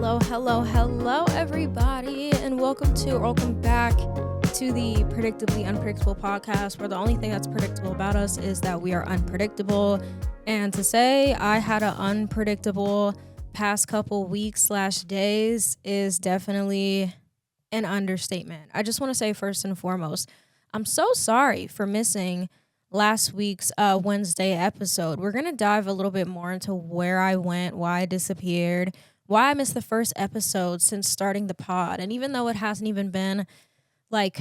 Hello, everybody, and welcome back to the Predictably Unpredictable podcast, where the only thing that's predictable about us is that we are unpredictable. And to say I had an unpredictable past couple weeks / days is definitely an understatement. I just want to say first and foremost, I'm so sorry for missing last week's Wednesday episode. We're going to dive a little bit more into where I went, why I disappeared, why I missed the first episode since starting the pod. And even though it hasn't even been like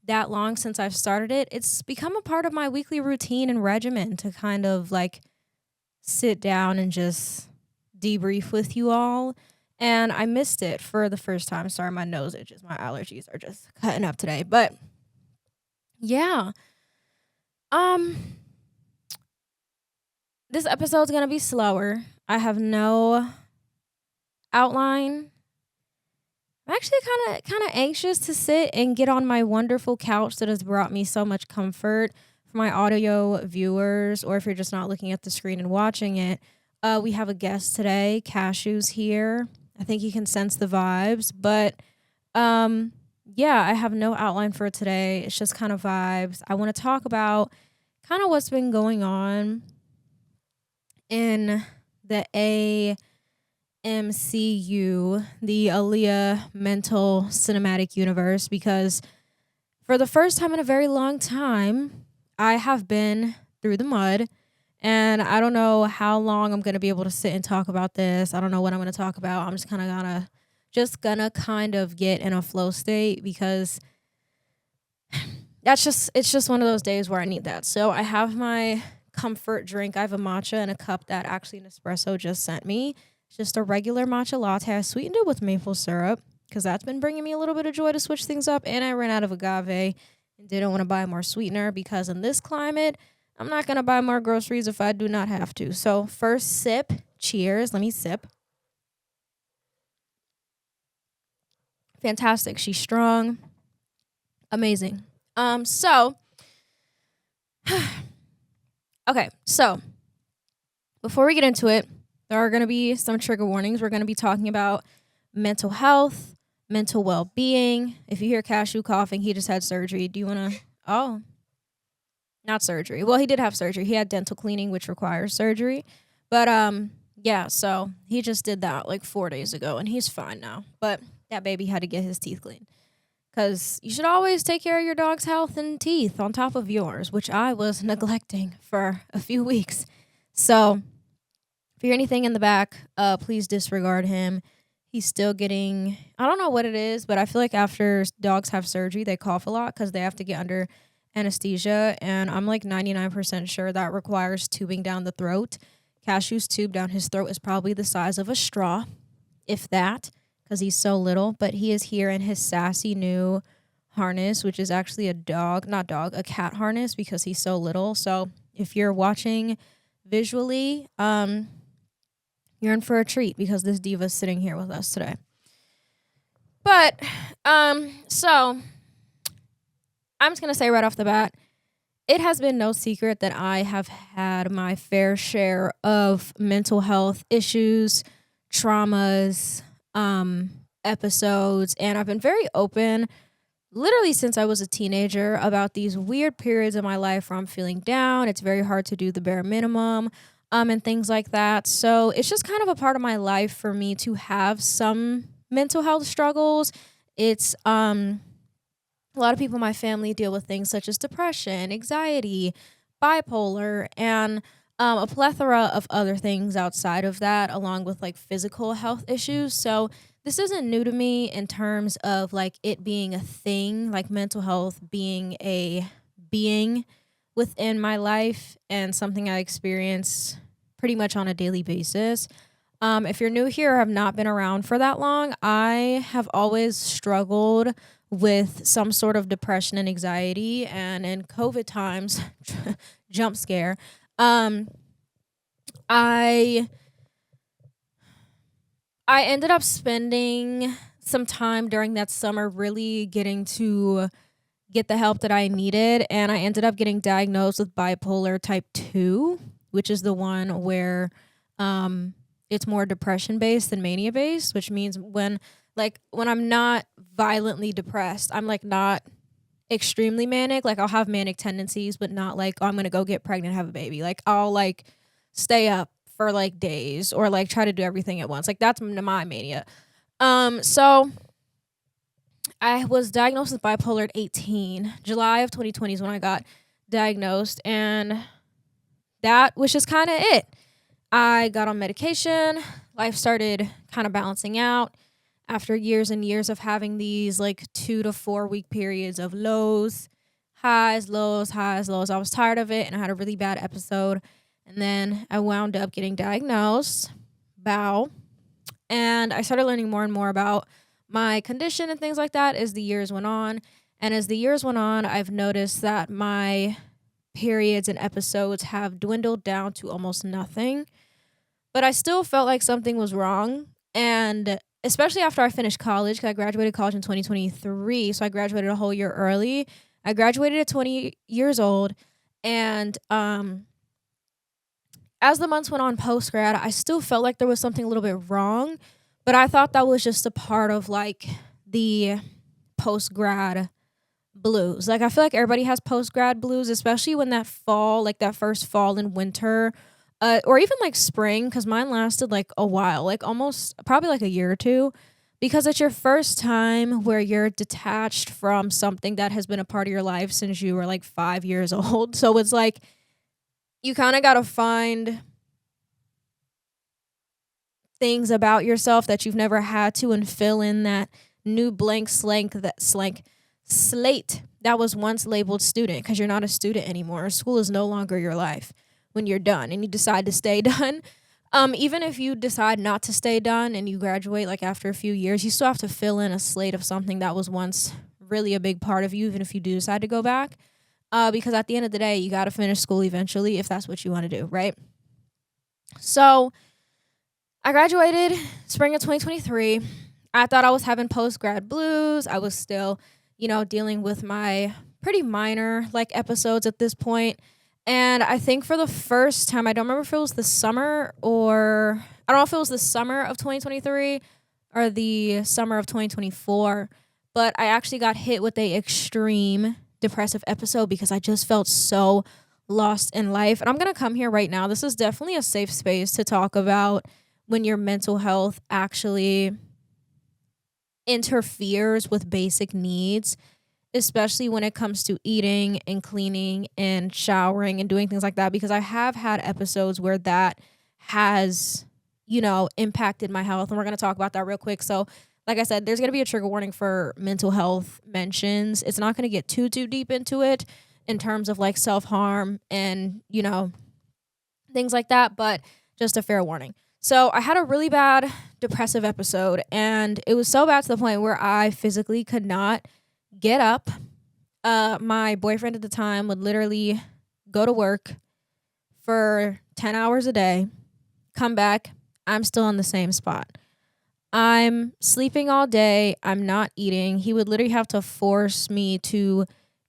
that long since I've started it, it's become a part of my weekly routine and regimen to kind of like sit down and just debrief with you all. And I missed it for the first time. Sorry, my nose itches. My allergies are just cutting up today. But yeah. This episode's gonna be slower. I have no outline. I'm actually kind of anxious to sit and get on my wonderful couch that has brought me so much comfort. For my audio viewers, or if you're just not looking at the screen and watching it, we have a guest today. Cashew's here. I think you can sense the vibes, but yeah, I have no outline for today. It's just kind of vibes. I want to talk about kind of what's been going on in the MCU, the Aliyah mental cinematic universe, because for the first time in a very long time, I have been through the mud, and I don't know how long I'm going to be able to sit and talk about this. I don't know what I'm going to talk about. I'm just gonna kind of get in a flow state, because it's just one of those days where I need that. So I have my comfort drink. I have a matcha in a cup that actually Nespresso just sent me. It's just a regular matcha latte. I sweetened it with maple syrup because that's been bringing me a little bit of joy to switch things up. And I ran out of agave and didn't want to buy more sweetener, because in this climate, I'm not going to buy more groceries if I do not have to. So first sip. Cheers. Let me sip. Fantastic. She's strong. Amazing. Okay, so before we get into it, there are going to be some trigger warnings. We're going to be talking about mental health, mental well-being. If you hear Cashew coughing, he just had surgery. Do you want to? Oh, not surgery. Well, he did have surgery. He had dental cleaning, which requires surgery. But yeah, so he just did that like 4 days ago, and he's fine now. But that baby had to get his teeth cleaned, because you should always take care of your dog's health and teeth on top of yours, which I was neglecting for a few weeks. So if you hear anything in the back, please disregard him. He's still getting, I don't know what it is, but I feel like after dogs have surgery, they cough a lot because they have to get under anesthesia. And I'm like 99% sure that requires tubing down the throat. Cashew's tube down his throat is probably the size of a straw, if that, because he's so little. But he is here in his sassy new harness, which is actually a cat harness, because he's so little. So if you're watching visually, you're in for a treat, because this diva's sitting here with us today. But so I'm just gonna say right off the bat, it has been no secret that I have had my fair share of mental health issues, traumas, episodes, and I've been very open literally since I was a teenager about these weird periods of my life where I'm feeling down. It's very hard to do the bare minimum, and things like that. So it's just kind of a part of my life for me to have some mental health struggles. It's a lot of people in my family deal with things such as depression, anxiety, bipolar, and a plethora of other things outside of that, along with like physical health issues. So this isn't new to me in terms of like it being a thing, like mental health being a being within my life and something I experience pretty much on a daily basis. If you're new here or have not been around for that long, I have always struggled with some sort of depression and anxiety, and in COVID times, jump scare, I ended up spending some time during that summer really getting to get the help that I needed, and I ended up getting diagnosed with bipolar type 2, which is the one where it's more depression based than mania based, which means when I'm not violently depressed, I'm like not extremely manic. Like I'll have manic tendencies, but not like, oh, I'm gonna go get pregnant and have a baby. Like I'll like stay up for like days or like try to do everything at once. Like that's my mania. So I was diagnosed with bipolar at 18. July of 2020 is when I got diagnosed, and that was just kind of it. I got on medication. Life started kind of balancing out after years and years of having these like 2 to 4 week periods of lows, highs, lows, highs, lows. I was tired of it and I had a really bad episode. And then I wound up getting diagnosed, and I started learning more and more about my condition and things like that as the years went on. And as the years went on, I've noticed that my periods and episodes have dwindled down to almost nothing. But I still felt like something was wrong. And especially after I finished college, because I graduated college in 2023. So I graduated a whole year early. I graduated at 20 years old. And as the months went on post grad, I still felt like there was something a little bit wrong. But I thought that was just a part of like the post grad blues. Like I feel like everybody has post grad blues, especially when that fall, like that first fall and winter, or even like spring, because mine lasted like a while, like almost probably like a year or two, because it's your first time where you're detached from something that has been a part of your life since you were like 5 years old. So it's like you kind of got to find things about yourself that you've never had to and fill in that new blank slate that was once labeled student, because you're not a student anymore. School is no longer your life when you're done and you decide to stay done. Even if you decide not to stay done and you graduate like after a few years, you still have to fill in a slate of something that was once really a big part of you, even if you do decide to go back. Because at the end of the day, you got to finish school eventually if that's what you want to do, right? So I graduated spring of 2023. I thought I was having post-grad blues. I was still, dealing with my pretty minor like episodes at this point. And I think for the first time, I don't remember if it was the summer or I don't know if it was the summer of 2023 or the summer of 2024, but I actually got hit with a extreme depressive episode because I just felt so lost in life. And I'm going to come here right now. This is definitely a safe space to talk about when your mental health actually interferes with basic needs, especially when it comes to eating and cleaning and showering and doing things like that, because I have had episodes where that has, impacted my health. And we're going to talk about that real quick. So like I said, there's going to be a trigger warning for mental health mentions. It's not going to get too deep into it in terms of like self-harm and, things like that, but just a fair warning. So I had a really bad depressive episode, and it was so bad to the point where I physically could not get up. My boyfriend at the time would literally go to work for 10 hours a day, come back, I'm still on the same spot. I'm sleeping all day. I'm not eating. He would literally have to force me to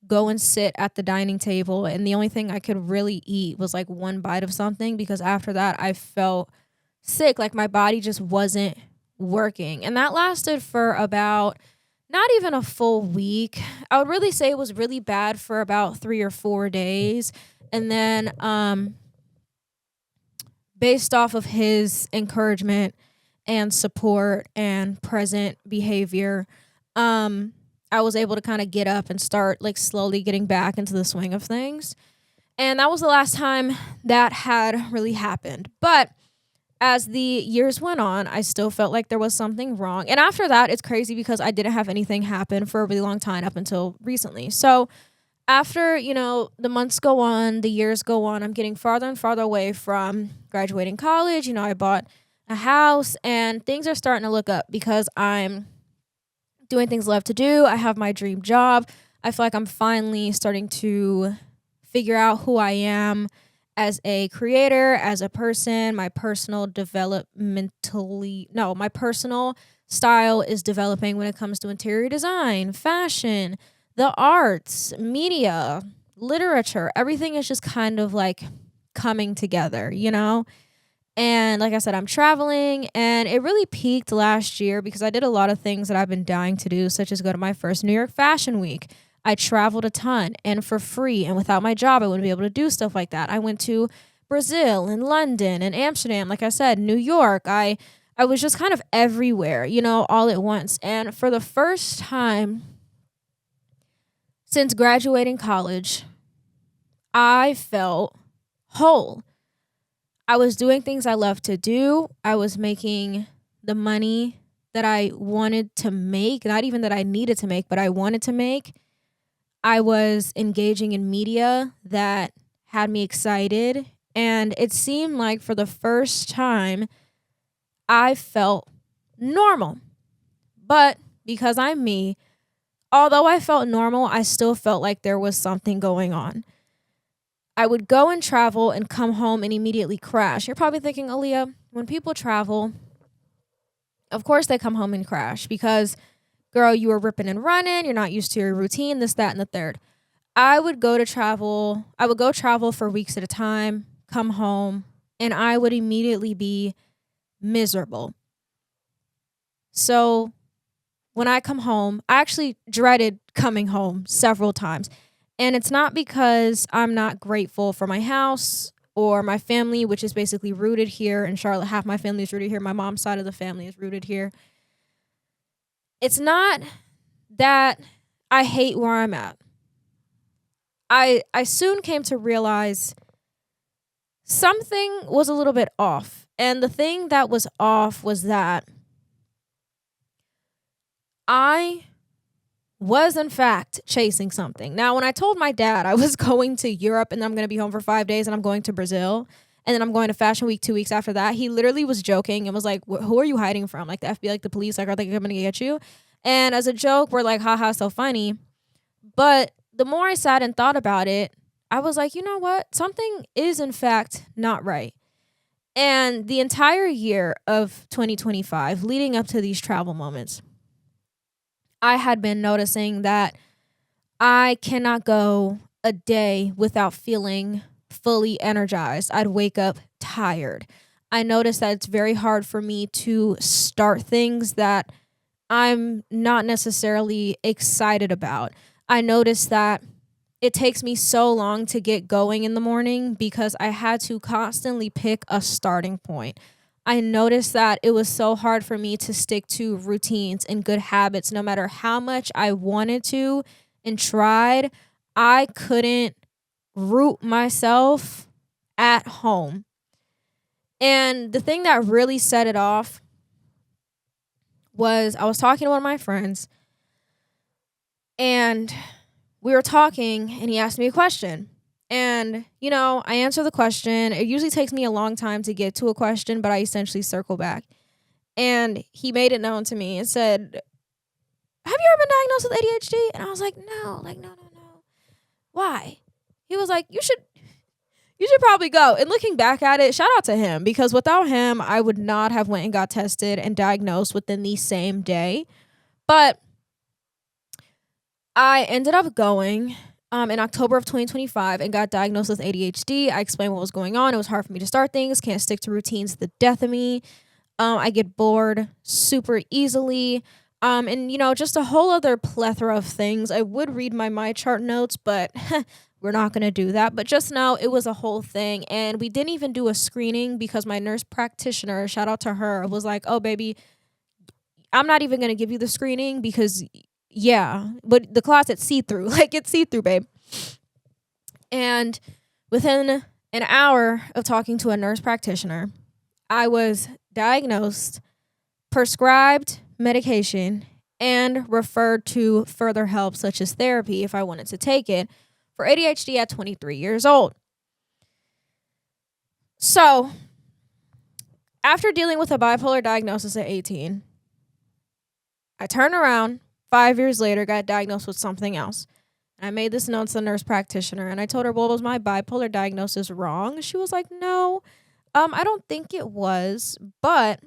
go and sit at the dining table. And the only thing I could really eat was like one bite of something, because after that I felt sick. Like my body just wasn't working. And that lasted for about not even a full week. I would really say it was really bad for about 3 or 4 days. And then based off of his encouragement and support and present behavior, I was able to kind of get up and start like slowly getting back into the swing of things. And that was the last time that had really happened. But as the years went on, I still felt like there was something wrong. And after that, it's crazy because I didn't have anything happen for a really long time up until recently. So after, the months go on, the years go on, I'm getting farther and farther away from graduating college. I bought a house and things are starting to look up because I'm doing things I love to do. I have my dream job. I feel like I'm finally starting to figure out who I am as a creator, as a person. My personal style is developing when it comes to interior design, fashion, the arts, media, literature. Everything is just kind of like coming together, And like I said, I'm traveling, and it really peaked last year because I did a lot of things that I've been dying to do, such as go to my first New York Fashion Week. I traveled a ton and for free, and without my job, I wouldn't be able to do stuff like that. I went to Brazil and London and Amsterdam, like I said, New York. I was just kind of everywhere, all at once. And for the first time since graduating college, I felt whole. I was doing things I love to do. I was making the money that I wanted to make, not even that I needed to make, but I wanted to make. I was engaging in media that had me excited. And it seemed like for the first time, I felt normal. But because I'm me, although I felt normal, I still felt like there was something going on. I would go and travel and come home and immediately crash. You're probably thinking, Aliyah, when people travel, of course they come home and crash because, girl, you were ripping and running. You're not used to your routine, this, that, and the third. I would go travel for weeks at a time, come home, and I would immediately be miserable. So when I come home, I actually dreaded coming home several times. And it's not because I'm not grateful for my house or my family, which is basically rooted here in Charlotte. Half my family is rooted here. My mom's side of the family is rooted here. It's not that I hate where I'm at. I soon came to realize something was a little bit off. And the thing that was off was that I was in fact chasing something. Now, when I told my dad I was going to Europe and I'm going to be home for 5 days and I'm going to Brazil and then I'm going to Fashion Week 2 weeks after that, he literally was joking and was like, who are you hiding from? Like the FBI, like the police, like, are they coming to get you? And as a joke, we're like, haha, so funny. But the more I sat and thought about it, I was like, you know what? Something is in fact not right. And the entire year of 2025, leading up to these travel moments, I had been noticing that I cannot go a day without feeling fully energized. I'd wake up tired. I noticed that it's very hard for me to start things that I'm not necessarily excited about. I noticed that it takes me so long to get going in the morning because I had to constantly pick a starting point. I noticed that it was so hard for me to stick to routines and good habits no matter how much I wanted to and tried. I couldn't root myself at home. And the thing that really set it off was I was talking to one of my friends and we were talking and he asked me a question. And, I answer the question. It usually takes me a long time to get to a question, but I essentially circle back. And he made it known to me and said, have you ever been diagnosed with ADHD? And I was like, no. Why? He was like, you should probably go. And looking back at it, shout out to him, because without him, I would not have went and got tested and diagnosed within the same day. But I ended up going in October of 2025 and got diagnosed with ADHD. I explained what was going on. It was hard for me to start things. Can't stick to routines. The death of me. I get bored super easily. And just a whole other plethora of things. I would read my MyChart notes, but we're not going to do that. But just now, it was a whole thing. And we didn't even do a screening because my nurse practitioner, shout out to her, was like, oh, baby, I'm not even going to give you the screening because but the closet's see-through. Like, it's see-through, babe. And within an hour of talking to a nurse practitioner, I was diagnosed, prescribed medication, and referred to further help such as therapy if I wanted to take it for ADHD at 23 years old. So, after dealing with a bipolar diagnosis at 18, I turned around 5 years later, got diagnosed with something else. And I made this note to the nurse practitioner and I told her, well, was my bipolar diagnosis wrong? She was like, no, I don't think it was, but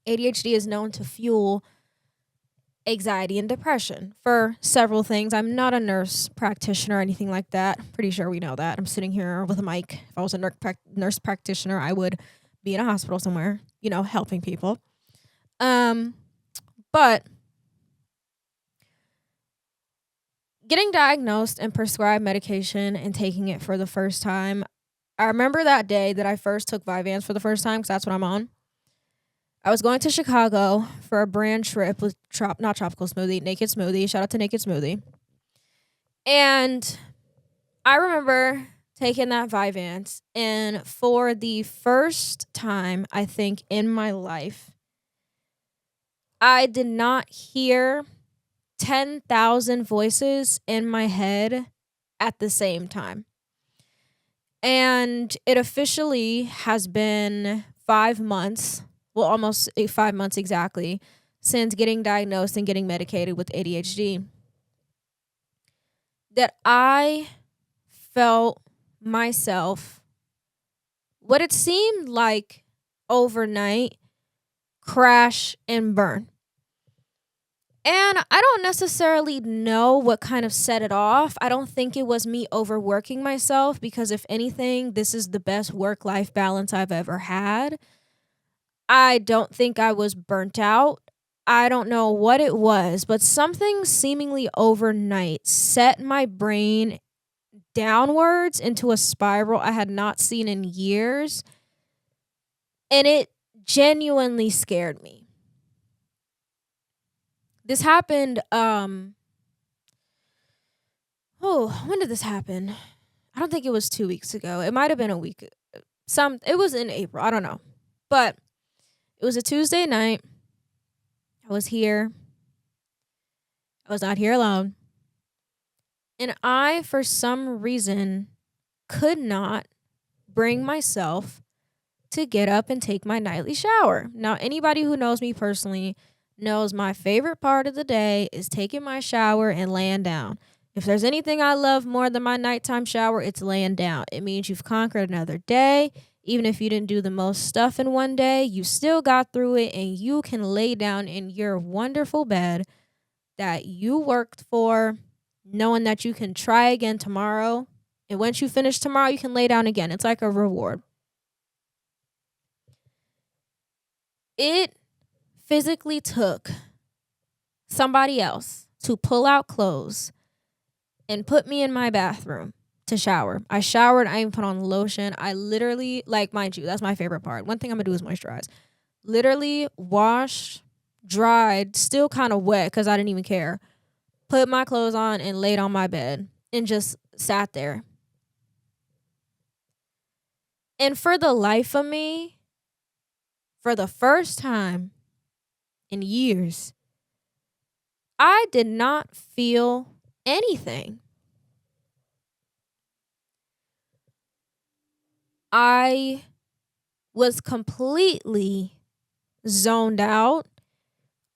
ADHD is known to fuel anxiety and depression for several things. I'm not a nurse practitioner or anything like that. Pretty sure we know that. I'm sitting here with a mic. If I was a nurse practitioner, I would be in a hospital somewhere, helping people. But getting diagnosed and prescribed medication and taking it for the first time, I remember that day that I first took Vyvanse for the first time, because that's what I'm on. I was going to Chicago for a brand trip with not Tropical Smoothie, Naked Smoothie. Shout out to Naked Smoothie. And I remember taking that Vyvanse, and for the first time, I think, in my life, I did not hear 10,000 voices in my head at the same time. And it officially has been 5 months, well, almost 5 months exactly, since getting diagnosed and getting medicated with ADHD, that I felt myself, what it seemed like overnight, crash and burn. And I don't necessarily know what kind of set it off. I don't think it was me overworking myself, because if anything, this is the best work-life balance I've ever had. I don't think I was burnt out. I don't know what it was, but something seemingly overnight set my brain downwards into a spiral I had not seen in years. And it genuinely scared me. This happened, when did this happen? I don't think it was 2 weeks ago. It might have been a week. It was in April. I don't know. But it was a Tuesday night. I was here. I was not here alone. And I, for some reason, could not bring myself to get up and take my nightly shower. Now, anybody who knows me personally knows my favorite part of the day is taking my shower and laying down. If there's anything I love more than my nighttime shower, it's laying down. It means you've conquered another day. Even if you didn't do the most stuff in one day, you still got through it, and you can lay down in your wonderful bed that you worked for, knowing that you can try again tomorrow. And once you finish tomorrow, you can lay down again. It's like a reward. It physically took somebody else to pull out clothes and put me in my bathroom to shower. I showered. I even put on lotion. I literally, mind you, that's my favorite part. One thing I'm going to do is moisturize. Literally washed, dried, still kind of wet because I didn't even care. Put my clothes on and laid on my bed and just sat there. And for the life of me, for the first time in years, I did not feel anything. I was completely zoned out.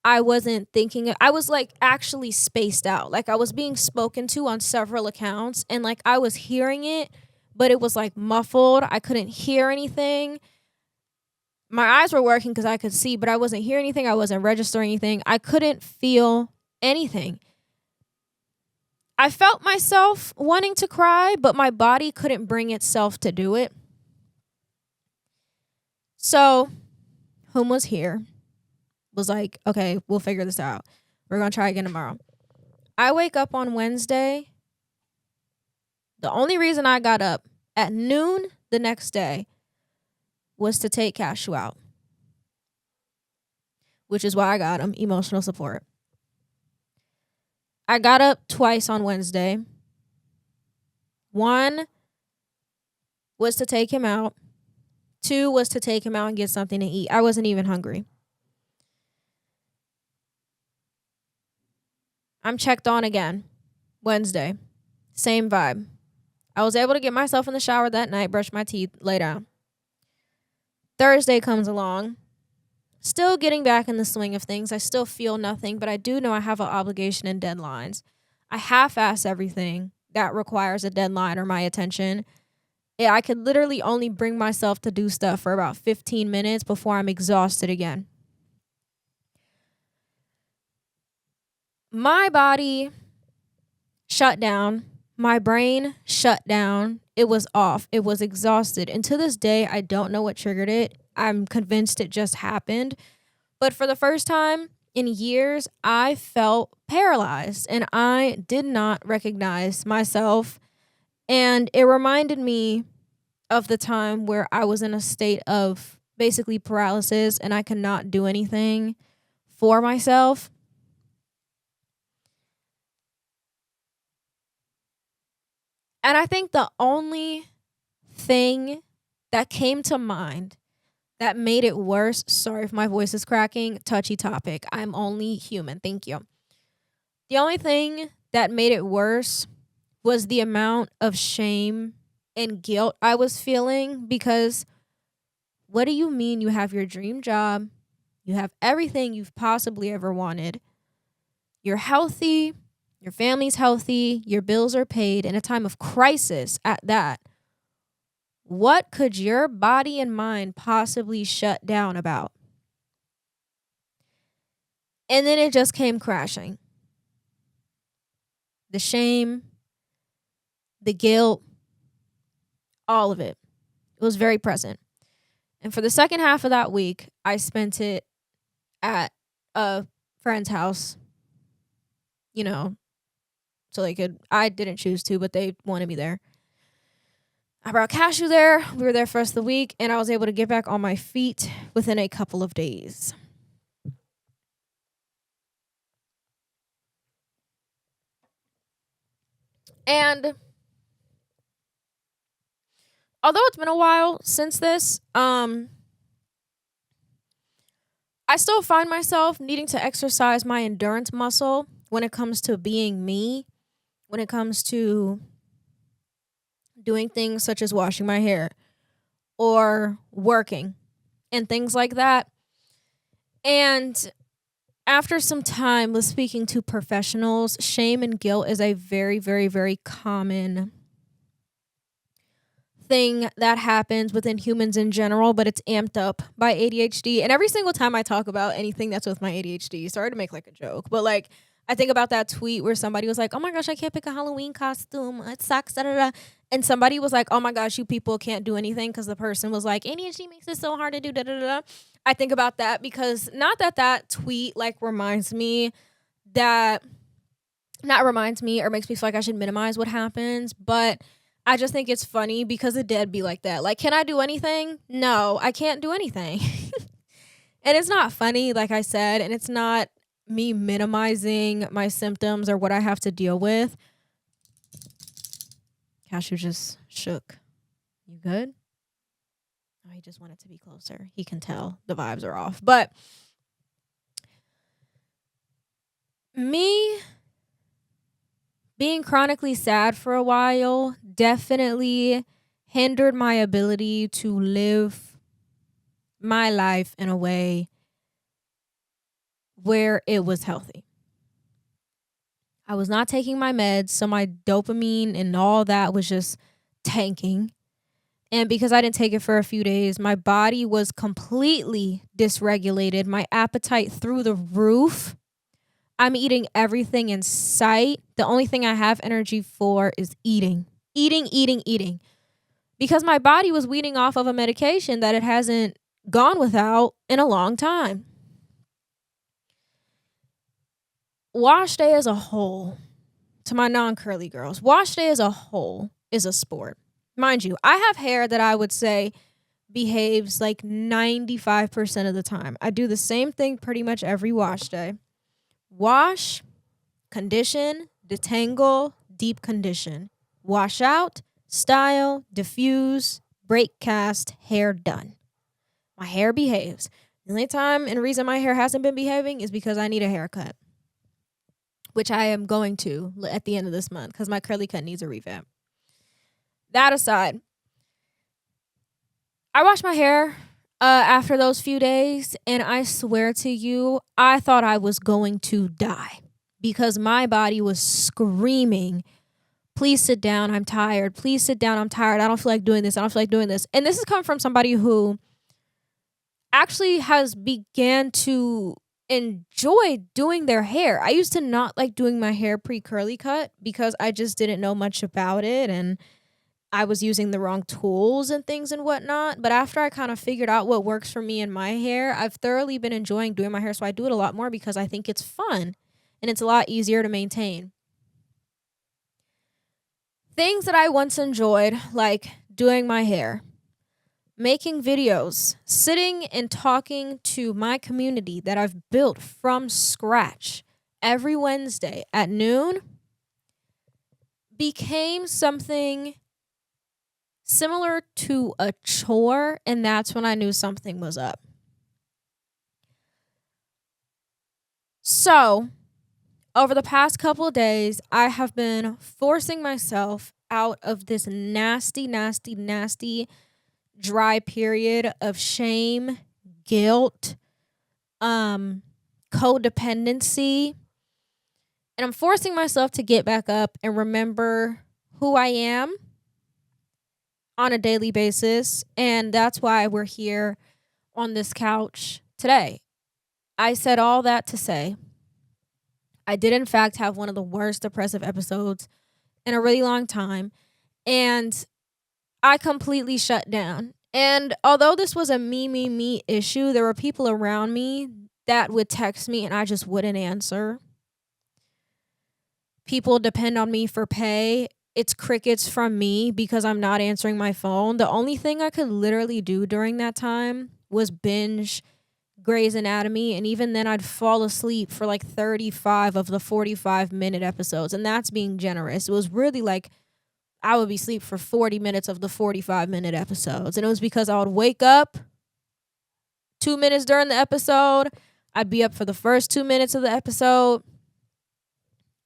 I wasn't thinking. I was actually spaced out. I was being spoken to on several accounts, and I was hearing it, but it was muffled. I couldn't hear anything. My eyes were working because I could see, but I wasn't hearing anything. I wasn't registering anything. I couldn't feel anything. I felt myself wanting to cry, but my body couldn't bring itself to do it. So, whom was here was like, okay, we'll figure this out. We're going to try again tomorrow. I wake up on Wednesday. The only reason I got up at noon the next day was to take Cashew out, which is why I got him emotional support. I got up twice on Wednesday. One was to take him out. Two was to take him out and get something to eat. I wasn't even hungry. I'm checked on again. Wednesday. Same vibe. I was able to get myself in the shower that night, brush my teeth, lay down. Thursday comes along. Still getting back in the swing of things. I still feel nothing, but I do know I have an obligation and deadlines. I half-ass everything that requires a deadline or my attention. I could literally only bring myself to do stuff for about 15 minutes before I'm exhausted again. my body shut down. My brain shut down. It was off. It was exhausted. And to this day, I don't know what triggered it. I'm convinced it just happened. But for the first time in years, I felt paralyzed and I did not recognize myself. And it reminded me of the time where I was in a state of basically paralysis and I could not do anything for myself. And I think the only thing that came to mind that made it worse, sorry if my voice is cracking, touchy topic. I'm only human. Thank you. The only thing that made it worse was the amount of shame and guilt I was feeling, because what do you mean you have your dream job? You have everything you've possibly ever wanted. You're healthy. Your family's healthy. Your bills are paid in a time of crisis at that. What could your body and mind possibly shut down about? And then it just came crashing. The shame, the guilt, all of it. It was very present. And for the second half of that week, I spent it at a friend's house, so I didn't choose to, but they wanted me there. I brought Cashew there. We were there for the rest of the week, and I was able to get back on my feet within a couple of days. And although it's been a while since this, I still find myself needing to exercise my endurance muscle when it comes to being me, when it comes to doing things such as washing my hair or working and things like that. And after some time with speaking to professionals, shame and guilt is a very, very, very common thing that happens within humans in general, but it's amped up by ADHD. And every single time I talk about anything that's with my ADHD, sorry to make like a joke, but like I think about that tweet where somebody was like, oh my gosh, I can't pick a Halloween costume. It sucks. Da, da, da. And somebody was like, oh my gosh, you people can't do anything because the person was like, ADHD makes it so hard to do. Da, da, da, da. I think about that because not that tweet like reminds me that, not reminds me or makes me feel like I should minimize what happens, but I just think it's funny because it did be like that. Like, can I do anything? No, I can't do anything. And it's not funny, like I said, and it's not me minimizing my symptoms or what I have to deal with. Cashew just shook. You good? Oh, he just wanted to be closer. He can tell the vibes are off. But me being chronically sad for a while definitely hindered my ability to live my life in a way where it was healthy. I was not taking my meds, so my dopamine and all that was just tanking. And because I didn't take it for a few days, my body was completely dysregulated. My appetite through the roof. I'm eating everything in sight. The only thing I have energy for is eating. Eating. Because my body was weaning off of a medication that it hasn't gone without in a long time. Wash day as a whole, to my non-curly girls, wash day as a whole is a sport. Mind you, I have hair that I would say behaves like 95% of the time. I do the same thing pretty much every wash day. Wash, condition, detangle, deep condition. Wash out, style, diffuse, break cast, hair done. My hair behaves. The only time and reason my hair hasn't been behaving is because I need a haircut, which I am going to at the end of this month because my curly cut needs a revamp. That aside, I washed my hair after those few days, and I swear to you, I thought I was going to die because my body was screaming, please sit down, I'm tired. Please sit down, I'm tired. I don't feel like doing this. I don't feel like doing this. And this is coming from somebody who actually has began to enjoy doing their hair. I used to not like doing my hair pre-curly cut because I just didn't know much about it, and I was using the wrong tools and things and whatnot. But after I kind of figured out what works for me and my hair, I've thoroughly been enjoying doing my hair. So I do it a lot more because I think it's fun and it's a lot easier to maintain. Things that I once enjoyed, like doing my hair, making videos, sitting and talking to my community that I've built from scratch every Wednesday at noon, became something similar to a chore, and that's when I knew something was up. So, over the past couple of days, I have been forcing myself out of this nasty, nasty, nasty dry period of shame, guilt, codependency. And I'm forcing myself to get back up and remember who I am on a daily basis. And that's why we're here on this couch today. I said all that to say I did, in fact, have one of the worst depressive episodes in a really long time. And I completely shut down. And although this was a me issue, there were people around me that would text me and I just wouldn't answer. People depend on me for pay. It's crickets from me because I'm not answering my phone. The only thing I could literally do during that time was binge Grey's Anatomy, and even then I'd fall asleep for like 35 of the 45-minute episodes, and that's being generous. It was really like I would be asleep for 40 minutes of the 45-minute episodes, and it was because I would wake up 2 minutes during the episode, I'd be up for the first 2 minutes of the episode,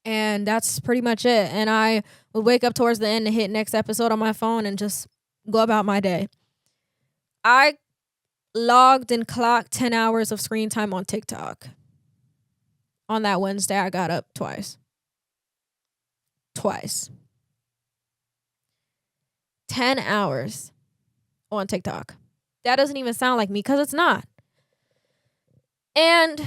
and that's pretty much it. And I would wake up towards the end and hit next episode on my phone and just go about my day. I logged and clocked 10 hours of screen time on TikTok. On that Wednesday, I got up twice. 10 hours on TikTok. That doesn't even sound like me because it's not. And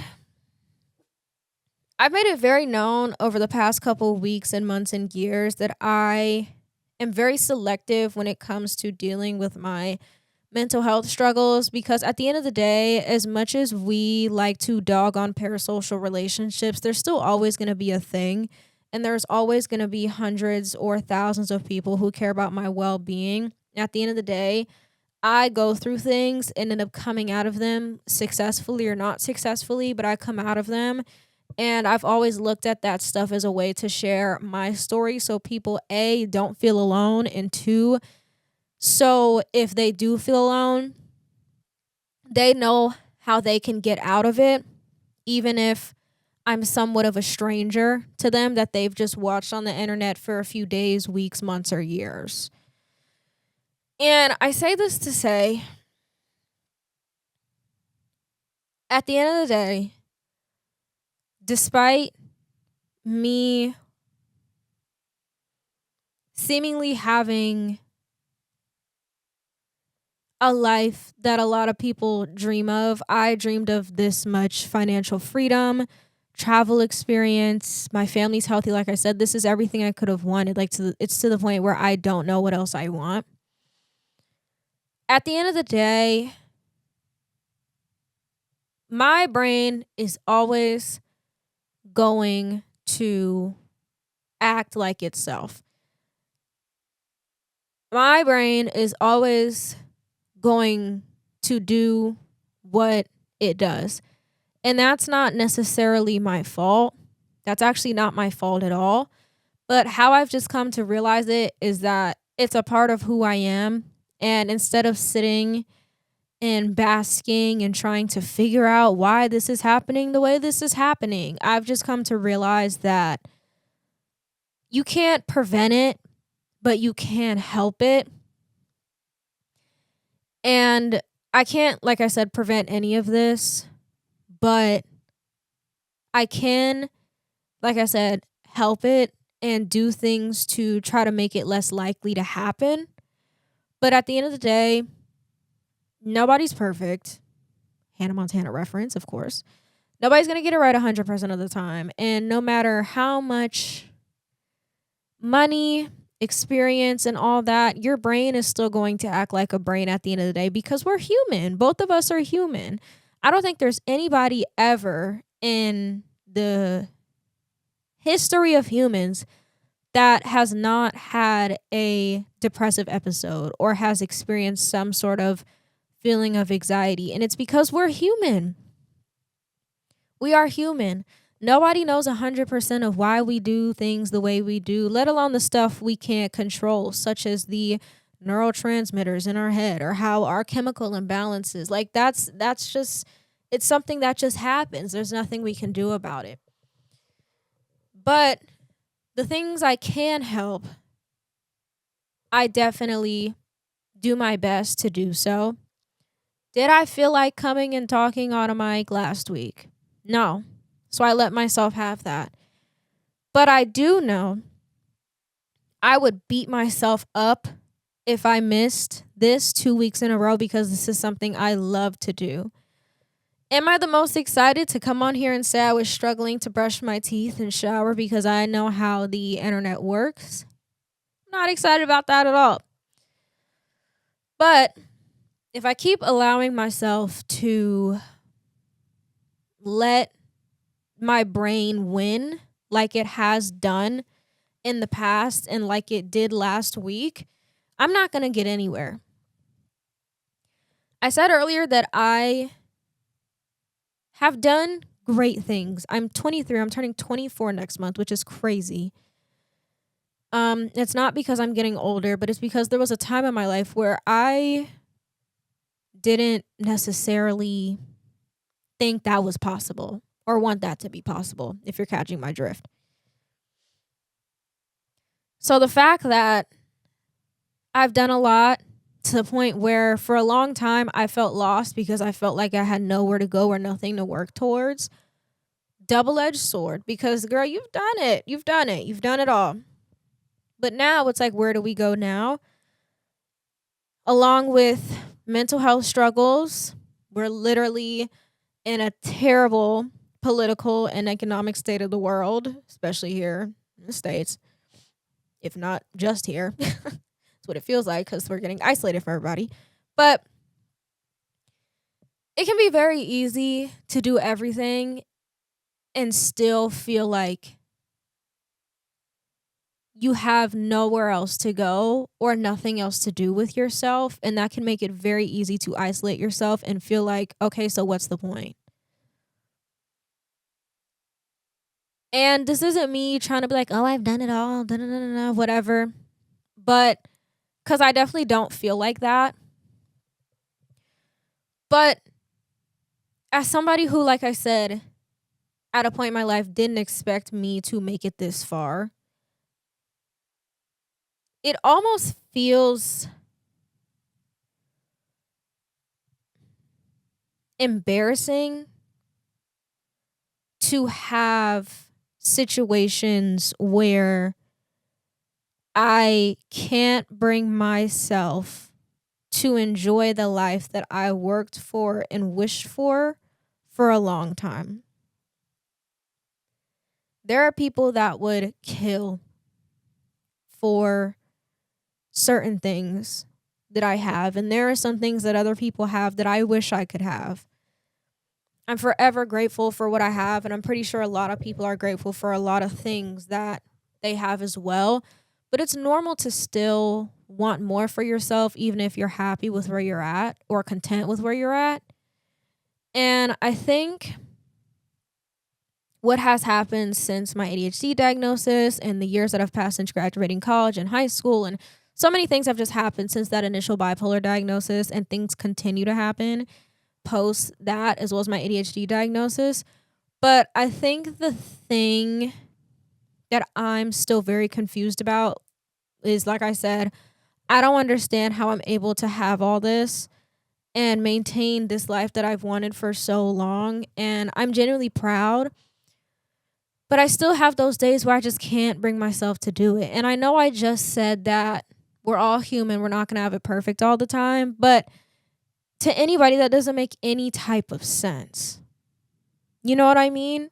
I've made it very known over the past couple of weeks and months and years that I am very selective when it comes to dealing with my mental health struggles, because at the end of the day, as much as we like to dog on parasocial relationships, there's still always going to be a thing, and there's always going to be hundreds or thousands of people who care about my well-being. At the end of the day, I go through things and end up coming out of them successfully or not successfully, but I come out of them, and I've always looked at that stuff as a way to share my story so people, A, don't feel alone, and 2, so if they do feel alone, they know how they can get out of it, even if I'm somewhat of a stranger to them that they've just watched on the internet for a few days, weeks, months, or years. And I say this to say, at the end of the day, despite me seemingly having a life that a lot of people dream of, I dreamed of this much financial freedom, travel experience, my family's healthy. Like I said, this is everything I could have wanted. It's to the point where I don't know what else I want. At the end of the day, my brain is always going to act like itself. My brain is always going to do what it does. And that's not necessarily my fault. That's actually not my fault at all. But how I've just come to realize it is that it's a part of who I am. And instead of sitting and basking and trying to figure out why this is happening the way this is happening, I've just come to realize that you can't prevent it, but you can help it. And I can't, like I said, prevent any of this, but I can, like I said, help it and do things to try to make it less likely to happen. But at the end of the day, nobody's perfect. Hannah Montana reference, of course. Nobody's going to get it right 100% of the time. And no matter how much money, experience, and all that, your brain is still going to act like a brain at the end of the day because we're human. Both of us are human. I don't think there's anybody ever in the history of humans that has not had a depressive episode or has experienced some sort of feeling of anxiety. And it's because we're human. We are human. Nobody knows 100% of why we do things the way we do, let alone the stuff we can't control, such as the neurotransmitters in our head or how our chemical imbalances. Like that's just, it's something that just happens. There's nothing we can do about it. But the things I can help, I definitely do my best to do so. Did I feel like coming and talking on a mic last week? No. So I let myself have that. But I do know I would beat myself up if I missed this 2 weeks in a row because this is something I love to do. Am I the most excited to come on here and say I was struggling to brush my teeth and shower because I know how the internet works? I'm not excited about that at all. But if I keep allowing myself to let my brain win like it has done in the past and like it did last week, I'm not going to get anywhere. I said earlier that I have done great things. I'm 23. I'm turning 24 next month, which is crazy. It's not because I'm getting older, but it's because there was a time in my life where I didn't necessarily think that was possible or want that to be possible, if you're catching my drift. So the fact that I've done a lot to the point where for a long time I felt lost because I felt like I had nowhere to go or nothing to work towards. Double-edged sword, because girl, you've done it. You've done it all. But now it's like, where do we go now? Along with mental health struggles, we're literally in a terrible political and economic state of the world, especially here in the States, if not just here. That's what it feels like because we're getting isolated from everybody. But it can be very easy to do everything and still feel like you have nowhere else to go or nothing else to do with yourself. And that can make it very easy to isolate yourself and feel like, okay, so what's the point? And this isn't me trying to be like, oh, I've done it all, whatever. But because I definitely don't feel like that. But as somebody who, like I said, at a point in my life didn't expect me to make it this far, it almost feels embarrassing to have situations where I can't bring myself to enjoy the life that I worked for and wished for a long time. There are people that would kill for certain things that I have, and there are some things that other people have that I wish I could have. I'm forever grateful for what I have, and I'm pretty sure a lot of people are grateful for a lot of things that they have as well. But it's normal to still want more for yourself, even if you're happy with where you're at or content with where you're at. And I think what has happened since my ADHD diagnosis and the years that I've passed since graduating college and high school, and so many things have just happened since that initial bipolar diagnosis, and things continue to happen post that as well as my ADHD diagnosis. But I think the thing that I'm still very confused about is, like I said, I don't understand how I'm able to have all this and maintain this life that I've wanted for so long. And I'm genuinely proud, but I still have those days where I just can't bring myself to do it. And I know I just said that we're all human. We're not going to have it perfect all the time. But to anybody, that doesn't make any type of sense. You know what I mean?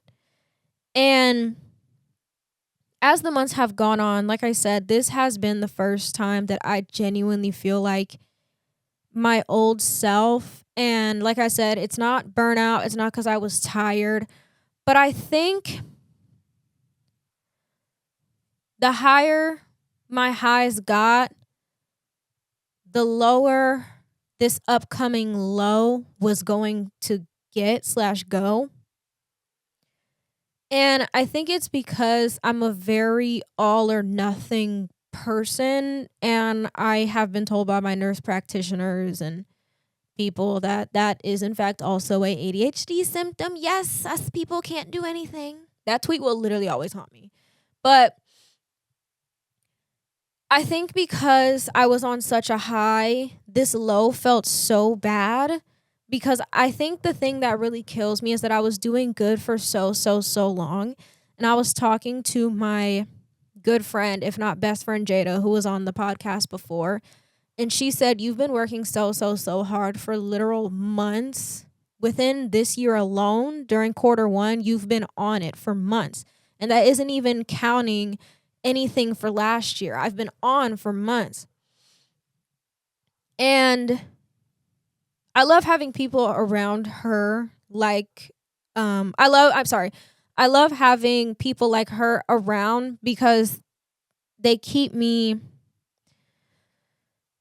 And as the months have gone on, like I said, this has been the first time that I genuinely feel like my old self. And like I said, it's not burnout. It's not because I was tired. But I think the higher my highs got, the lower this upcoming low was going to get/go. And I think it's because I'm a very all or nothing person. And I have been told by my nurse practitioners and people that that is, in fact, also a ADHD symptom. Yes, us people can't do anything. That tweet will literally always haunt me. But I think because I was on such a high, this low felt so bad because I think the thing that really kills me is that I was doing good for so long. And I was talking to my good friend, if not best friend, Jada, who was on the podcast before. And she said, you've been working so hard for literal months. Within this year alone, during quarter 1, you've been on it for months. And that isn't even counting anything for last year. I've been on for months. And I love having people around her like I love having people like her around because they keep me,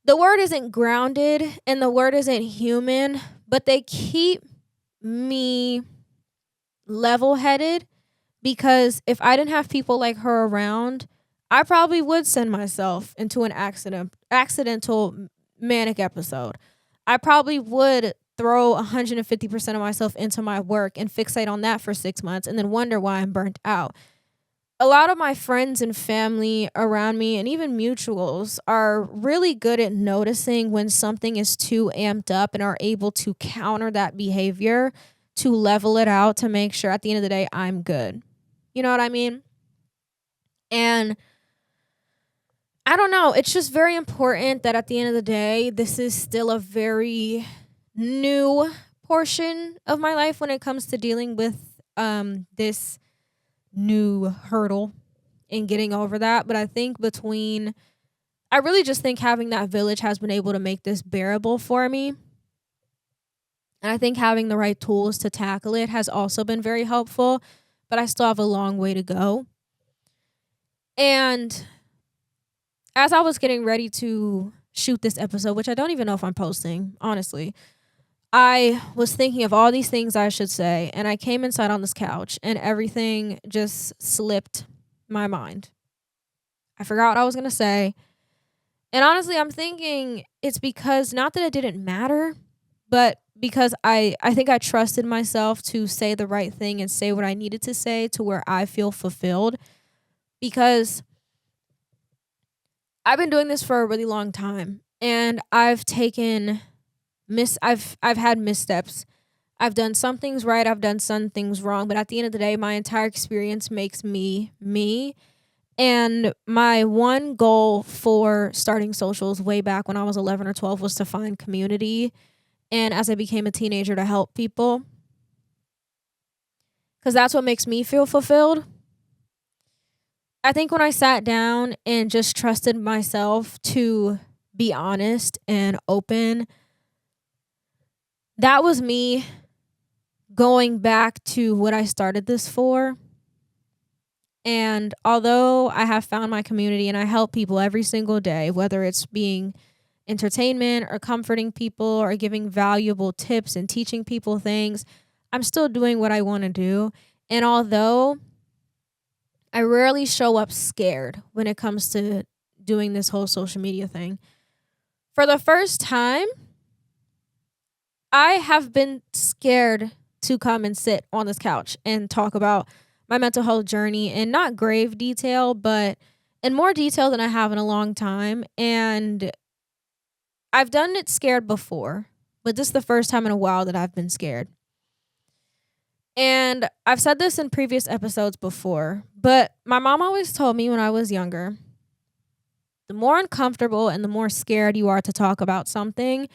the word isn't grounded and the word isn't human, but they keep me level-headed because if I didn't have people like her around, I probably would send myself into an accidental manic episode. I probably would throw 150% of myself into my work and fixate on that for 6 months and then wonder why I'm burnt out. A lot of my friends and family around me and even mutuals are really good at noticing when something is too amped up and are able to counter that behavior to level it out to make sure at the end of the day I'm good. You know what I mean? And I don't know. It's just very important that at the end of the day, this is still a very new portion of my life when it comes to dealing with this new hurdle and getting over that. But I think I really just think having that village has been able to make this bearable for me. And I think having the right tools to tackle it has also been very helpful, but I still have a long way to go. And as I was getting ready to shoot this episode, which I don't even know if I'm posting, honestly, I was thinking of all these things I should say, and I came inside on this couch, and everything just slipped my mind. I forgot what I was going to say. And honestly, I'm thinking it's because, not that it didn't matter, but because I think I trusted myself to say the right thing and say what I needed to say to where I feel fulfilled. Because I've been doing this for a really long time, and I've had missteps. I've done some things right, I've done some things wrong, but at the end of the day, my entire experience makes me me. And my one goal for starting socials way back when I was 11 or 12 was to find community, and as I became a teenager, to help people, because that's what makes me feel fulfilled. I think when I sat down and just trusted myself to be honest and open, that was me going back to what I started this for. And although I have found my community and I help people every single day, whether it's being entertainment or comforting people or giving valuable tips and teaching people things, I'm still doing what I want to do. And although I rarely show up scared when it comes to doing this whole social media thing, for the first time, I have been scared to come and sit on this couch and talk about my mental health journey in not grave detail, but in more detail than I have in a long time. And I've done it scared before, but this is the first time in a while that I've been scared. And I've said this in previous episodes before, but my mom always told me when I was younger, the more uncomfortable and the more scared you are to talk about something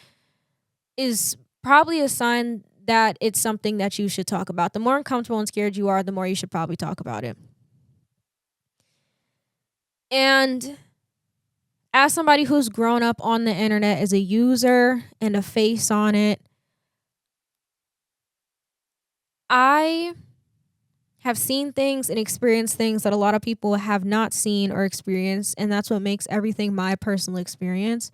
is probably a sign that it's something that you should talk about. The more uncomfortable and scared you are, the more you should probably talk about it. And as somebody who's grown up on the internet as a user and a face on it, I have seen things and experienced things that a lot of people have not seen or experienced, and that's what makes everything my personal experience.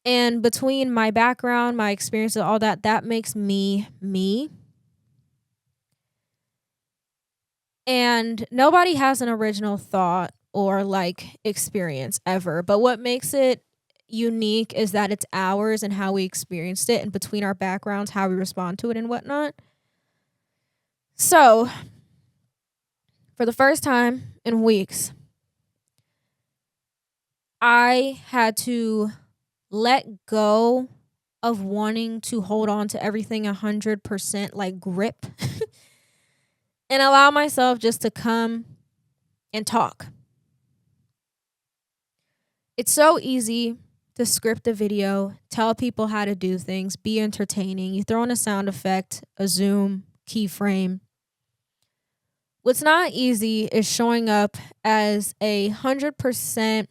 And between my background, my experiences, all that, that makes me me. And nobody has an original thought or like experience ever. But what makes it unique is that it's ours and how we experienced it, and between our backgrounds, how we respond to it and whatnot. So, for the first time in weeks, I had to let go of wanting to hold on to everything 100% like grip and allow myself just to come and talk. It's so easy to script a video, tell people how to do things, be entertaining. You throw in a sound effect, a zoom, keyframe. What's not easy is showing up as 100%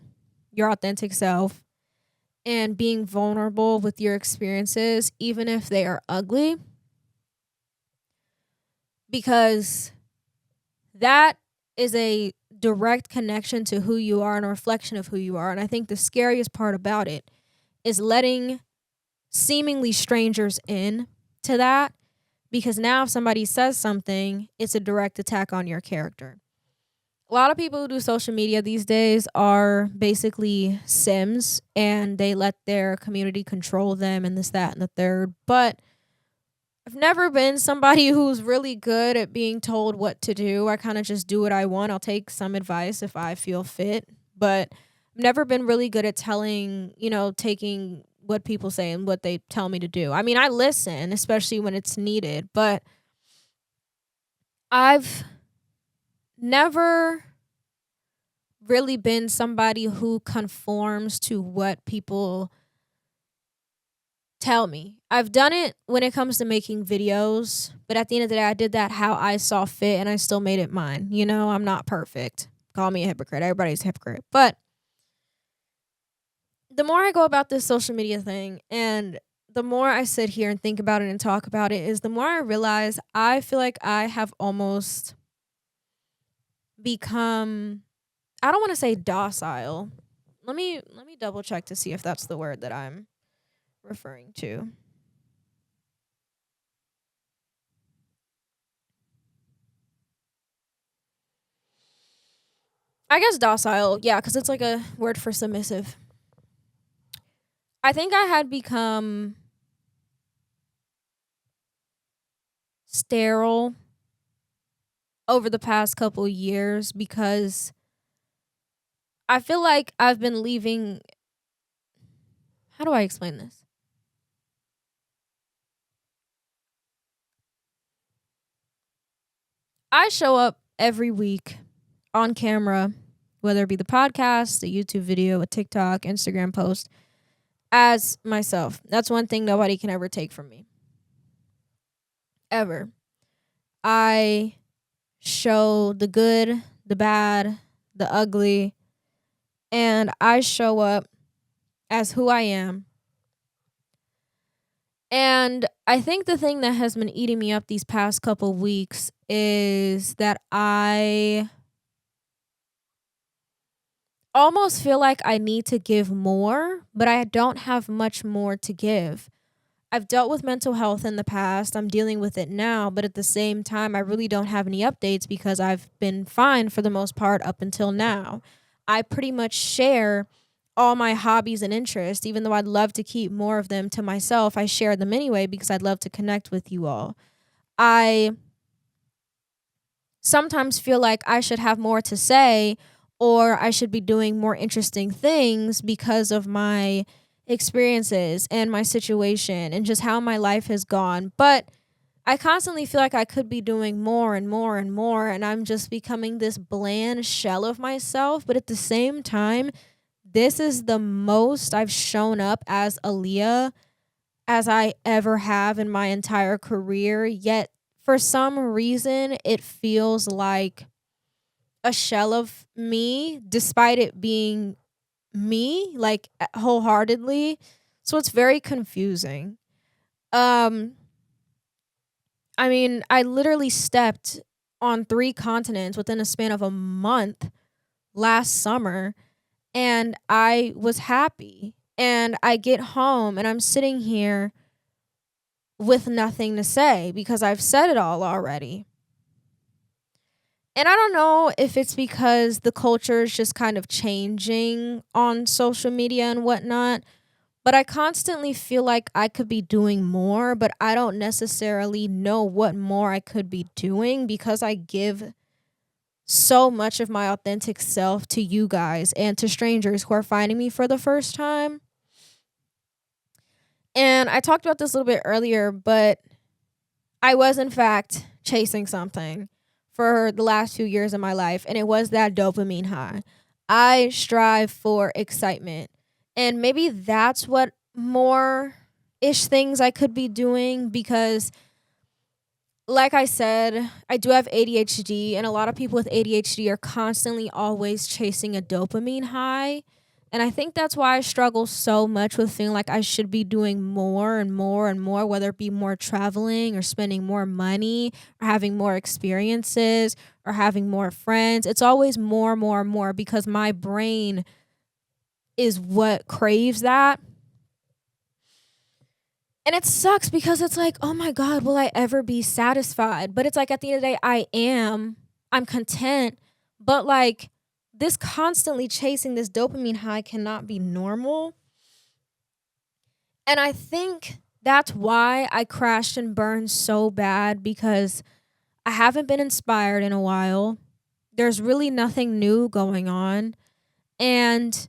your authentic self and being vulnerable with your experiences, even if they are ugly, because that is a direct connection to who you are and a reflection of who you are. And I think the scariest part about it is letting seemingly strangers in to that, because now if somebody says something, it's a direct attack on your character. A lot of people who do social media these days are basically Sims, and they let their community control them and this, that, and the third. But I've never been somebody who's really good at being told what to do. I kind of just do what I want. I'll take some advice if I feel fit, but I've never been really good at taking what people say and what they tell me to do. I mean, I listen, especially when it's needed, but I've never really been somebody who conforms to what people tell me. I've done it when it comes to making videos, but at the end of the day, I did that how I saw fit, and I still made it mine. You know, I'm not perfect. Call me a hypocrite. Everybody's a hypocrite. But the more I go about this social media thing, and the more I sit here and think about it and talk about it, is the more I realize I feel like I have almost become, I don't want to say docile. Let me double check to see if that's the word that I'm referring to. I guess docile, yeah, because it's like a word for submissive. I think I had become sterile over the past couple years because I feel like I've been leaving. How do I explain this? I show up every week on camera, whether it be the podcast, a YouTube video, a TikTok, Instagram post, as myself. That's one thing nobody can ever take from me. Ever. I show the good, the bad, the ugly, and I show up as who I am. And I think the thing that has been eating me up these past couple weeks is that I almost feel like I need to give more, but I don't have much more to give. I've dealt with mental health in the past. I'm dealing with it now, but at the same time, I really don't have any updates because I've been fine for the most part up until now. I pretty much share all my hobbies and interests, even though I'd love to keep more of them to myself. I share them anyway because I'd love to connect with you all. I sometimes feel like I should have more to say, or I should be doing more interesting things because of my experiences and my situation and just how my life has gone. But I constantly feel like I could be doing more and more and more, and I'm just becoming this bland shell of myself. But at the same time, this is the most I've shown up as Aliyah as I ever have in my entire career, yet for some reason it feels like a shell of me despite it being me, like wholeheartedly. So it's very confusing. Um I mean, I literally stepped on 3 continents within a span of a month last summer, and I was happy. And I get home and I'm sitting here with nothing to say because I've said it all already. And I don't know if it's because the culture is just kind of changing on social media and whatnot, but I constantly feel like I could be doing more, but I don't necessarily know what more I could be doing because I give so much of my authentic self to you guys and to strangers who are finding me for the first time. And I talked about this a little bit earlier, but I was in fact chasing something for the last few years of my life, and it was that dopamine high. I strive for excitement, and maybe that's what more ish things I could be doing because, like I said, I do have ADHD, and a lot of people with ADHD are constantly always chasing a dopamine high. And I think that's why I struggle so much with feeling like I should be doing more and more and more, whether it be more traveling or spending more money or having more experiences or having more friends. It's always more, more, more because my brain is what craves that. And it sucks because it's like, oh my God, will I ever be satisfied? But it's like at the end of the day, I am. I'm content. But like this constantly chasing this dopamine high cannot be normal. And I think that's why I crashed and burned so bad because I haven't been inspired in a while. There's really nothing new going on. And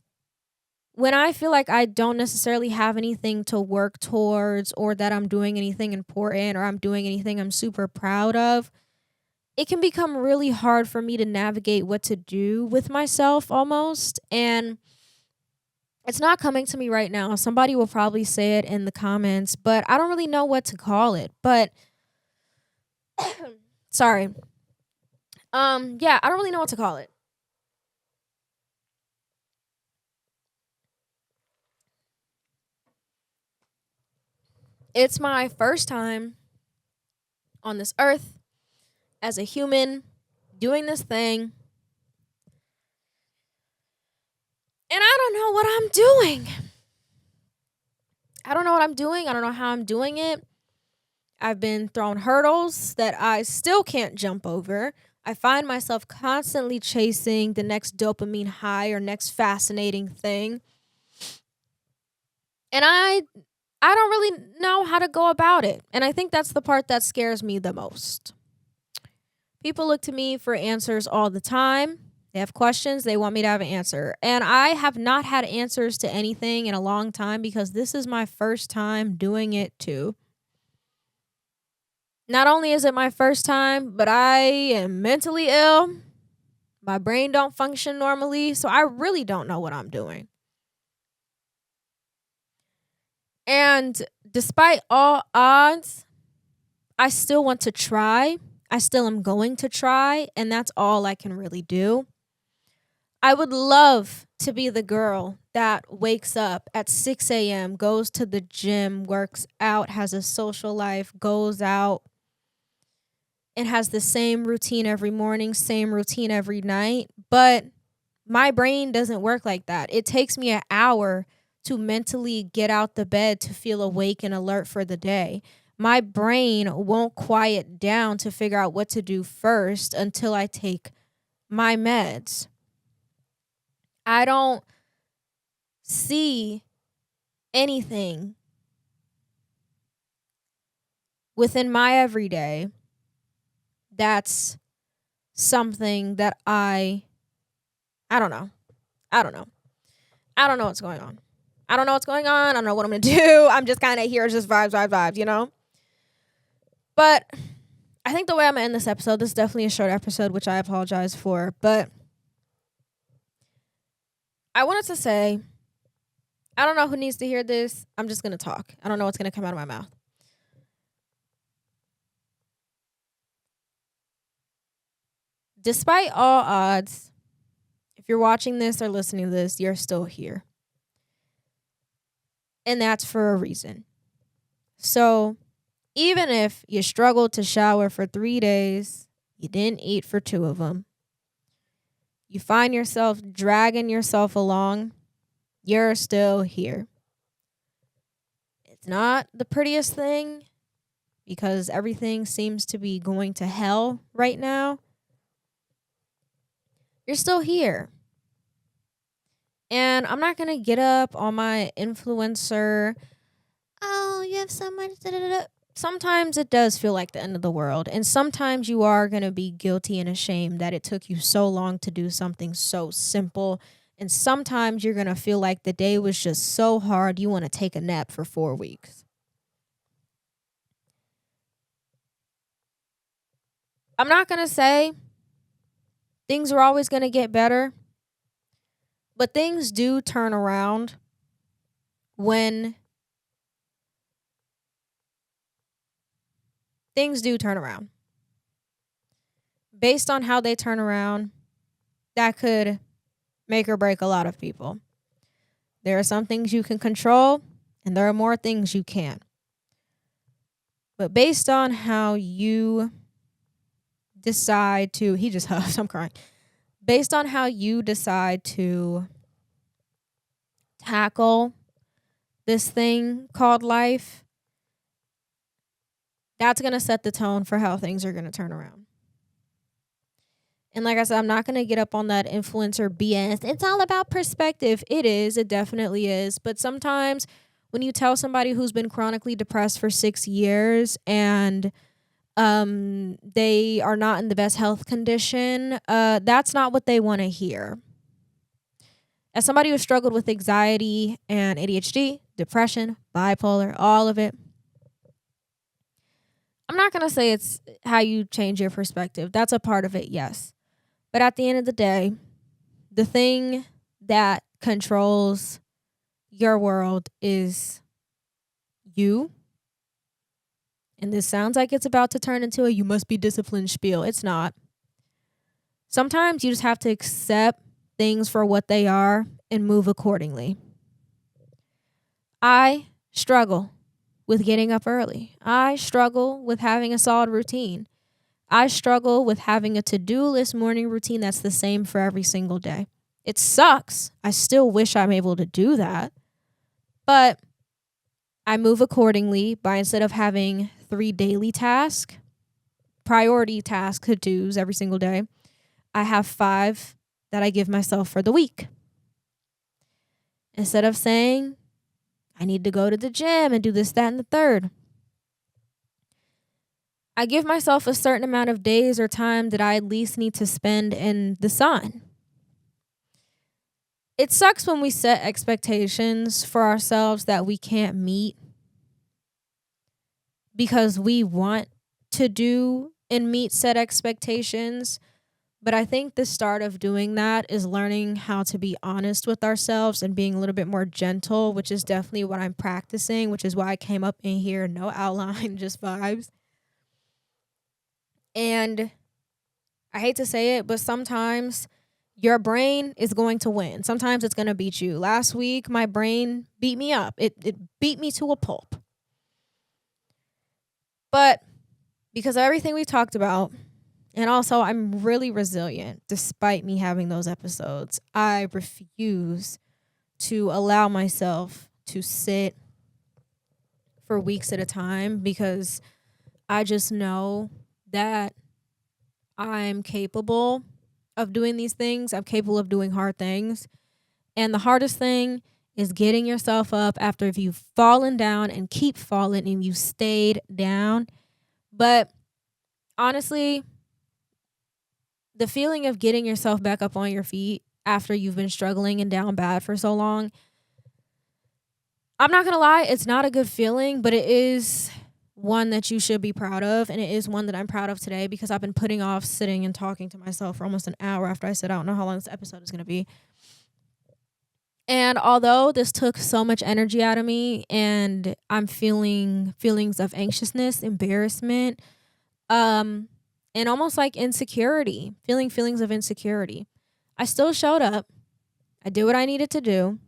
when I feel like I don't necessarily have anything to work towards or that I'm doing anything important or I'm doing anything I'm super proud of, it can become really hard for me to navigate what to do with myself almost. And it's not coming to me right now. Somebody will probably say it in the comments, but I don't really know what to call it. But sorry. Yeah, I don't really know what to call it. It's my first time on this earth as a human doing this thing. And I don't know what I'm doing. I don't know what I'm doing. I don't know how I'm doing it. I've been thrown hurdles that I still can't jump over. I find myself constantly chasing the next dopamine high or next fascinating thing. And I don't really know how to go about it. And I think that's the part that scares me the most. People look to me for answers all the time. They have questions, they want me to have an answer. And I have not had answers to anything in a long time because this is my first time doing it too. Not only is it my first time, but I am mentally ill. My brain don't function normally, so I really don't know what I'm doing. And despite all odds, I still want to try. I still am going to try, and that's all I can really do. I would love to be the girl that wakes up at 6 a.m., goes to the gym, works out, has a social life, goes out, and has the same routine every morning, same routine every night. But my brain doesn't work like that. It takes me an hour to mentally get out the bed to feel awake and alert for the day. My brain won't quiet down to figure out what to do first until I take my meds. I don't see anything within my everyday that's something that I don't know. I don't know. I don't know what's going on. I don't know what's going on. I don't know what I'm going to do. I'm just kind of here, just vibes, you know? But I think the way I'm going to end this episode, this is definitely a short episode, which I apologize for. But I wanted to say, I don't know who needs to hear this. I'm just going to talk. I don't know what's going to come out of my mouth. Despite all odds, if you're watching this or listening to this, you're still here. And that's for a reason. So even if you struggled to shower for 3 days, you didn't eat for 2 of them, you find yourself dragging yourself along, you're still here. It's not the prettiest thing because everything seems to be going to hell right now. You're still here. And I'm not going to get up on my influencer, oh, you have so much, da-da-da-da. Sometimes it does feel like the end of the world. And sometimes you are going to be guilty and ashamed that it took you so long to do something so simple. And sometimes you're going to feel like the day was just so hard, you want to take a nap for 4 weeks. I'm not going to say things are always going to get better, but things do turn around when things do turn around. Based on how they turn around, that could make or break a lot of people. There are some things you can control, and there are more things you can't. But based on how you decide to, he just huffed, I'm crying. Based on how you decide to tackle this thing called life, that's going to set the tone for how things are going to turn around. And like I said, I'm not going to get up on that influencer BS. It's all about perspective. It is. It definitely is. But sometimes when you tell somebody who's been chronically depressed for 6 years and they are not in the best health condition, that's not what they want to hear. As somebody who struggled with anxiety and ADHD, depression, bipolar, all of it, I'm not going to say it's how you change your perspective. That's a part of it, yes. But at the end of the day, the thing that controls your world is you. And this sounds like it's about to turn into a you must be disciplined spiel. It's not. Sometimes you just have to accept things for what they are and move accordingly. I struggle with getting up early. I struggle with having a solid routine. I struggle with having a to-do list morning routine that's the same for every single day. It sucks. I still wish I'm able to do that. But I move accordingly by, instead of having 3 daily tasks, priority task to-dos every single day, I have 5 that I give myself for the week. Instead of saying, I need to go to the gym and do this, that, and the third, I give myself a certain amount of days or time that I at least need to spend in the sun. It sucks when we set expectations for ourselves that we can't meet because we want to do and meet set expectations. But I think the start of doing that is learning how to be honest with ourselves and being a little bit more gentle, which is definitely what I'm practicing, which is why I came up in here, no outline, just vibes. And I hate to say it, but sometimes your brain is going to win. Sometimes it's going to beat you. Last week, my brain beat me up. It beat me to a pulp. But because of everything we talked about, and also I'm really resilient despite me having those episodes, I refuse to allow myself to sit for weeks at a time because I just know that I'm capable of doing these things. I'm capable of doing hard things. And the hardest thing is getting yourself up after if you've fallen down and keep falling and you stayed down. But honestly, the feeling of getting yourself back up on your feet after you've been struggling and down bad for so long, I'm not going to lie, it's not a good feeling, but it is one that you should be proud of, and it is one that I'm proud of today because I've been putting off sitting and talking to myself for almost an hour after I said I don't know how long this episode is going to be. And although this took so much energy out of me and I'm feeling feelings of anxiousness, embarrassment, um, and almost like insecurity, feeling feelings of insecurity, I still showed up. I did what I needed to do.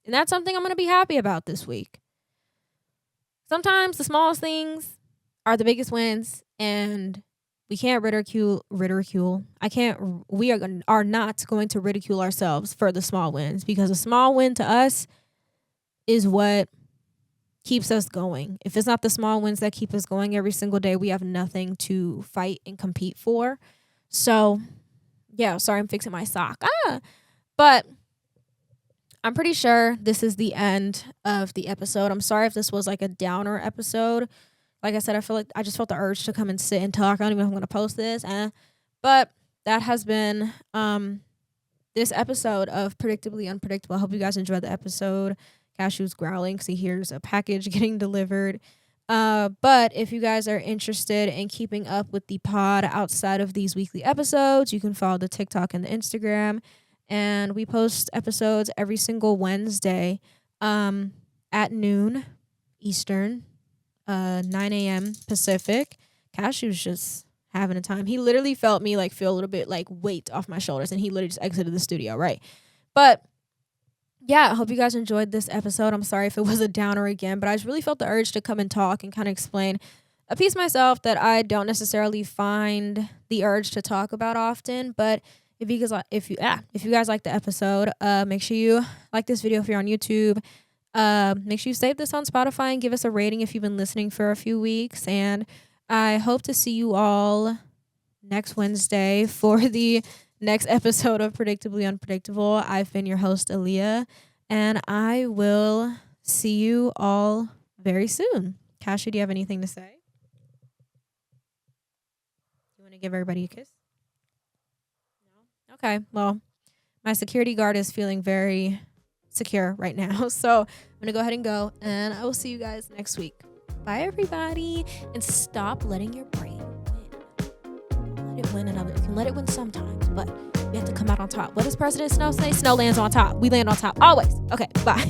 And that's something I'm going to be happy about this week. Sometimes the smallest things are the biggest wins, and we can't ridicule. We are not going to ridicule ourselves for the small wins, because a small win to us is what keeps us going. If it's not the small wins that keep us going every single day, we have nothing to fight and compete for. So, yeah, sorry, I'm fixing my sock. But I'm pretty sure this is the end of the episode. I'm sorry if this was like a downer episode. Like I said, I feel like I just felt the urge to come and sit and talk. I don't even know if I'm going to post this. But that has been this episode of Predictably Unpredictable. I hope you guys enjoyed the episode. Cashew's growling because he hears a package getting delivered. But if you guys are interested in keeping up with the pod outside of these weekly episodes, you can follow the TikTok and the Instagram. And we post episodes every single Wednesday at noon Eastern, 9 a.m. Pacific. Cashew's just having a time. He literally felt me like feel a little bit like weight off my shoulders, and he literally just exited the studio, right? But yeah, I hope you guys enjoyed this episode. I'm sorry if it was a downer again, but I just really felt the urge to come and talk and kind of explain a piece myself that I don't necessarily find the urge to talk about often. But if you guys like the episode, make sure you like this video if you're on YouTube. Make sure you save this on Spotify and give us a rating if you've been listening for a few weeks. And I hope to see you all next Wednesday for the next episode of Predictably Unpredictable. I've been your host, Aliyah, and I will see you all very soon. Kasha, do you have anything to say? You want to give everybody a kiss? No? Okay, well, my security guard is feeling very secure right now, so I'm going to go ahead and go, and I will see you guys next week. Bye, everybody, and stop letting your brain win. Let it win another. You can let it win sometimes, but you have to come out on top. What does President Snow say? Snow lands on top. We land on top always. Okay, bye.